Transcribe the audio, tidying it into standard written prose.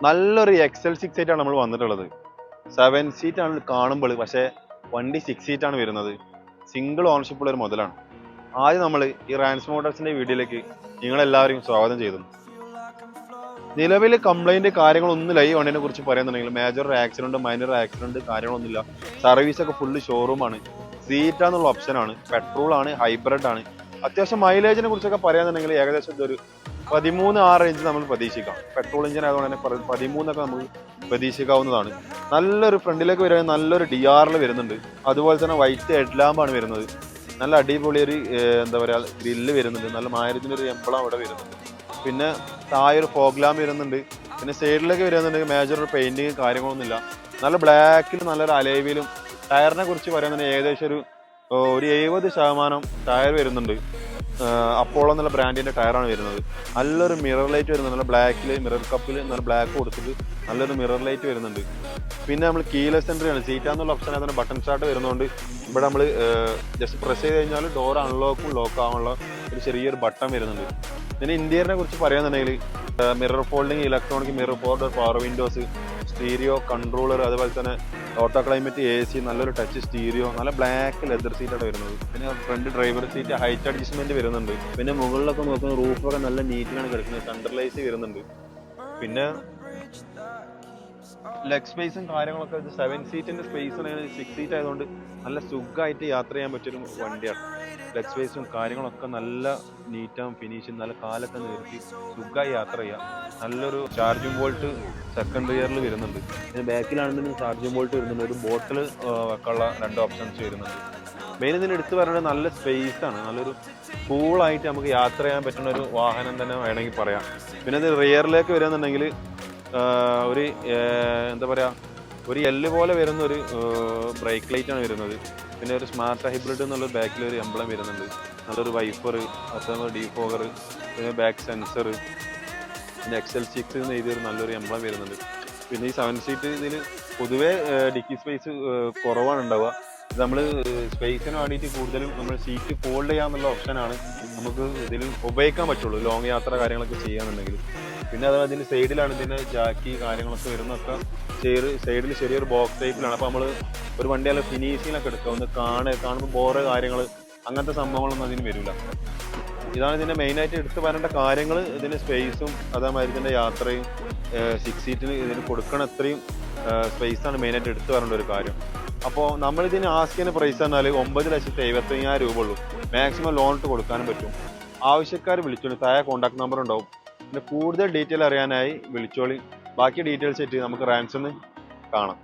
നല്ലൊരു XL6 ആണ് നമ്മൾ വന്നിട്ടുള്ളത്. 7 സീറ്റ് ആണ് കാണുമ്പോൾ, പക്ഷേ വണ്ടി 6 സീറ്റ് ആണ് വരുന്നത്. സിംഗിൾ ഓണർഷിപ്പ് ഉള്ള ഒരു മുതലാണ്. ആദ്യം നമ്മൾ ഈ റാൻസ് മോട്ടോഴ്സിന്റെ വീഡിയോയിലേക്ക് നിങ്ങളെല്ലാവരെയും സ്വാഗതം ചെയ്തു. നിലവിൽ കംപ്ലൈന്റ് കാര്യങ്ങളൊന്നുമില്ല ഈ വണ്ടിനെ കുറിച്ച് പറയുന്നുണ്ടെങ്കിൽ. മേജർ ആക്സിഡന്റ്, മൈനർ ആക്സിഡന്റ് കാര്യങ്ങളൊന്നുമില്ല. സർവീസ് ഒക്കെ ഫുള്ള് ഷോറൂമാണ്. സീറ്റാന്നുള്ള ഓപ്ഷനാണ്. പെട്രോൾ ആണ്, ഹൈബ്രിഡ് ആണ്. അത്യാവശ്യം മൈലേജിനെ കുറിച്ചൊക്കെ പറയാന്നുണ്ടെങ്കിൽ ഏകദേശം ഇതൊരു 13 റേഞ്ച് നമ്മൾ പ്രതീക്ഷിക്കാം. പെട്രോൾ എഞ്ചിൻ ആയതുകൊണ്ട് തന്നെ 13 നമുക്ക് പ്രതീക്ഷിക്കാവുന്നതാണ്. നല്ലൊരു ഫ്രണ്ടിലേക്ക് വരുന്നത് നല്ലൊരു DRL വരുന്നുണ്ട്. അതുപോലെ തന്നെ വൈറ്റ് ഹെഡ് ലാമ്പാണ് വരുന്നത്. നല്ല അടിപൊളി ഒരു എന്താ പറയുക ഗ്രില്ല് വരുന്നുണ്ട്. നല്ല മാരുതിൻ്റെ ഒരു എംബ്ലം അവിടെ വരുന്നുണ്ട്. പിന്നെ താഴെ ഒരു ഫോഗ് ലാമ്പ് വരുന്നുണ്ട്. പിന്നെ സൈഡിലേക്ക് വരുന്നുണ്ടെങ്കിൽ മേജർ ഒരു പെയിന്റിങ് കാര്യങ്ങളൊന്നുമില്ല. നല്ല ബ്ലാക്കിൽ നല്ലൊരു അലൈവിലും. ടയറിനെ കുറിച്ച് പറയുന്നുണ്ടെങ്കിൽ ഏകദേശം ഒരു 70% ടയർ വരുന്നുണ്ട്. അപ്പോളോ എന്നുള്ള ബ്രാൻഡിന്റെ ടയറാണ് വരുന്നത്. നല്ലൊരു മിറർ ലൈറ്റ് വരുന്നുണ്ട്. നല്ല ബ്ലാക്കിൽ മിറർ കപ്പിൽ നല്ല ബ്ലാക്ക് കൊടുത്തിട്ട് നല്ലൊരു മിറർ ലൈറ്റ് വരുന്നുണ്ട്. പിന്നെ നമ്മൾ കീലെസ് എൻട്രി ആണ്. സീറ്റാന്നുള്ള ഓപ്ഷൻ അതിന് ബട്ടൺ സ്റ്റാർട്ട് വരുന്നതുകൊണ്ട് ഇവിടെ നമ്മൾ ജസ്റ്റ് പ്രസ് ചെയ്ത് കഴിഞ്ഞാൽ ഡോർ അൺലോക്കും ലോക്ക് ആവാനുള്ള ഒരു ചെറിയൊരു ബട്ടൺ വരുന്നുണ്ട്. പിന്നെ ഇന്റീരിയറിനെ കുറിച്ച് പറയുന്നുണ്ടെങ്കിൽ mirror folding, electronic mirror folder, power windows, stereo controller, അതുപോലെ തന്നെ ഓട്ടോ ക്ലൈമറ്റ് AC, നല്ലൊരു ടച്ച് സ്റ്റീരിയോ, നല്ല ബ്ലാക്ക് ലെതർ സീറ്റാണ് വരുന്നത്. പിന്നെ front driver seat height adjustment വരുന്നുണ്ട്. പിന്നെ മുകളിലൊക്കെ നോക്കുന്ന റൂഫൊക്കെ നല്ല നീറ്റിലാണ് കിടക്കുന്നത്. സെൻട്രലൈസ് വരുന്നുണ്ട്. പിന്നെ ലെഗ് സ്പേസും കാര്യങ്ങളൊക്കെ 7 സീറ്റിന്റെ സ്പേസ് 6 സീറ്റ് ആയതുകൊണ്ട് നല്ല സുഖമായിട്ട് യാത്ര ചെയ്യാൻ പറ്റിയൊരു വണ്ടിയാണ്. ലെഗ് സ്പേസും കാര്യങ്ങളൊക്കെ നല്ല നീറ്റാവും, ഫിനിഷും, നല്ല കാലൊക്കെ നിർത്തി സുഖമായി യാത്ര ചെയ്യാം. നല്ലൊരു ചാർജിങ് വോൾട്ട് സെക്കൻഡ് ഇയറിൽ വരുന്നുണ്ട്. പിന്നെ ബാക്കിലാണെന്നുണ്ടെങ്കിൽ ചാർജിങ് വോൾട്ട് വരുന്നുണ്ട്. ഒരു ബോട്ടിൽ വെക്കാനുള്ള 2 ഓപ്ഷൻസ് വരുന്നുണ്ട്. മെയിൻ ഇതിന് എടുത്തു പറയുന്നത് നല്ല സ്പേസ് ആണ്. നല്ലൊരു കൂളായിട്ട് നമുക്ക് യാത്ര ചെയ്യാൻ പറ്റുന്ന ഒരു വാഹനം തന്നെ വേണമെങ്കിൽ പറയാം. പിന്നെ ഇത് റിയറിലേക്ക് വരുന്നുണ്ടെങ്കിൽ ഒരു എന്താ പറയുക ഒരു എല്ല് പോലെ വരുന്ന ഒരു ബ്രേക്ക് ലൈറ്റ് ആണ് വരുന്നത്. പിന്നെ ഒരു സ്മാർട്ട് ഹൈബ്രിഡ് എന്നുള്ള ബാക്കിൽ ഒരു എംബ്ലം വരുന്നുണ്ട്. നല്ലൊരു വൈഫർ, അതുപോലെ ഡീഫോഗർ, പിന്നെ ബാക്ക് സെൻസർ, പിന്നെ XL6 എന്ന് എഴുതിയൊരു നല്ലൊരു എംബ്ലം വരുന്നുണ്ട്. പിന്നെ ഈ 7 സീറ്റ് ഇതിൽ പൊതുവേ ഡിക്കി സ്പേസ് കുറവാണ് ഉണ്ടാവുക. നമ്മൾ സ്പേസിന് വേണ്ടിയിട്ട് കൂടുതലും നമ്മൾ സീറ്റ് ഫോൾഡ് ചെയ്യാന്നുള്ള ഓപ്ഷനാണ് നമുക്ക് ഇതിൽ ഉപയോഗിക്കാൻ പറ്റുള്ളൂ ലോങ് യാത്ര കാര്യങ്ങളൊക്കെ ചെയ്യാന്നുണ്ടെങ്കിൽ. പിന്നെ അതുപോലെ ഇതിൻ്റെ സൈഡിലാണ് ഇതിൻ്റെ ജാക്കി കാര്യങ്ങളൊക്കെ വരുന്നതൊക്കെ സൈഡിൽ ചെറിയൊരു ബോക്സ് ടൈപ്പിലാണ്. അപ്പോൾ നമ്മൾ ഒരു വണ്ടി നല്ല ഫിനിഷിങ്ങിലൊക്കെ എടുക്കുക, ഒന്ന് കാണുമ്പോൾ ബോറ് കാര്യങ്ങൾ അങ്ങനത്തെ സംഭവങ്ങളൊന്നും അതിന് വരില്ല. ഇതാണ് ഇതിൻ്റെ മെയിനായിട്ട് എടുത്ത് പറയേണ്ട കാര്യങ്ങൾ. ഇതിൻ്റെ സ്പേസും അതേമാതിരി ഇതിൻ്റെ യാത്രയും 6 സീറ്റിന് ഇതിന് കൊടുക്കണ അത്രയും സ്പേസാണ് മെയിനായിട്ട് എടുത്ത് പറയേണ്ട ഒരു കാര്യം. അപ്പോൾ നമ്മളിതിന് ആസ്ക് ചെയ്യുന്ന പ്രൈസ് പറഞ്ഞാൽ 9,75,000 രൂപ ഉള്ളൂ. മാക്സിമം ലോൺ ഇട്ട് കൊടുക്കാനും പറ്റും. ആവശ്യക്കാർ വിളിച്ചോളി, താഴെ കോൺടാക്ട് നമ്പർ ഉണ്ടാവും. പിന്നെ കൂടുതൽ ഡീറ്റെയിൽ അറിയാനായി വിളിച്ചോളി. ബാക്കി ഡീറ്റെയിൽസ് ആയിട്ട് നമുക്ക് റാൻസിന്ന് കാണാം.